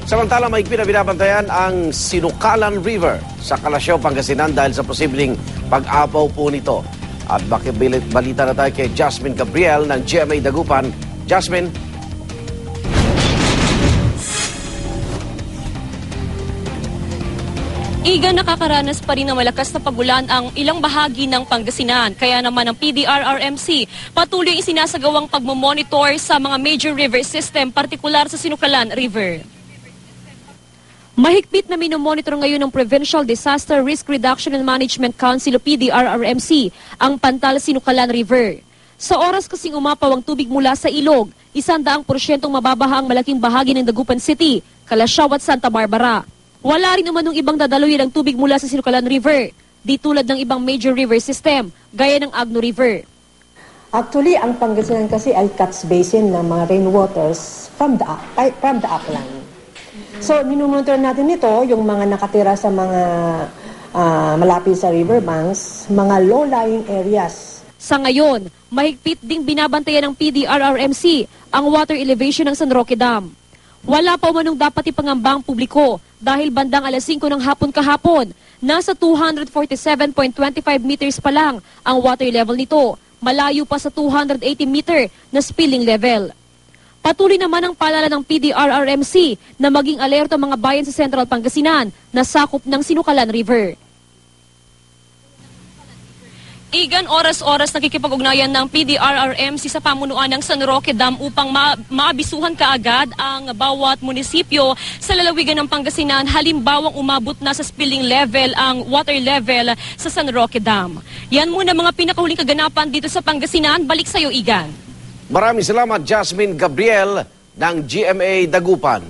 Samantala, mahigpit na binabantayan ang Sinukalan River sa Kalasyaw, Pangasinan dahil sa posibleng pag-apaw po nito. At balita na tayo kay Jasmine Gabriel ng GMA Dagupan. Jasmine. Igan, nakakaranas pa rin ng malakas na pagulan ang ilang bahagi ng Pangasinan. Kaya naman ang PDRRMC patuloy isinasagawang pagmomonitor sa mga major river system, partikular sa Sinukalan River. Mahigpit na minomonitor ngayon ng Provincial Disaster Risk Reduction and Management Council o PDRRMC ang Pantal Sinukalan River. Sa oras kasing umapaw ang tubig mula sa ilog, 100% mababaha ang malaking bahagi ng Dagupan City, Kalasyaw at Santa Barbara. Wala rin naman ng ibang dadaluyan ng tubig mula sa Sinukalan River, di tulad ng ibang major river system, gaya ng Agno River. Actually, ang Pangasinan kasi ay catch basin ng mga rainwaters from the upland. So, minumonitor natin ito, yung mga nakatira sa mga malapit sa riverbanks, mga low-lying areas. Sa ngayon, mahigpit ding binabantayan ng PDRRMC ang water elevation ng San Roque Dam. Wala pa umanong dapat ipangamba ang publiko dahil bandang alas 5 ng hapon kahapon, nasa 247.25 meters pa lang ang water level nito, malayo pa sa 280 meter na spilling level. Patuloy naman ang paalala ng PDRRMC na maging alerto ang mga bayan sa Central Pangasinan na sakop ng Sinukalan River. Igan, oras-oras nakikipag-ugnayan ng PDRRMC sa pamunuan ng San Roque Dam upang maabisuhan kaagad ang bawat munisipyo sa lalawigan ng Pangasinan halimbawang umabot na sa spilling level ang water level sa San Roque Dam. Yan muna mga pinakahuling kaganapan dito sa Pangasinan. Balik sa iyo, Igan. Maraming salamat, Jasmine Gabriel ng GMA Dagupan.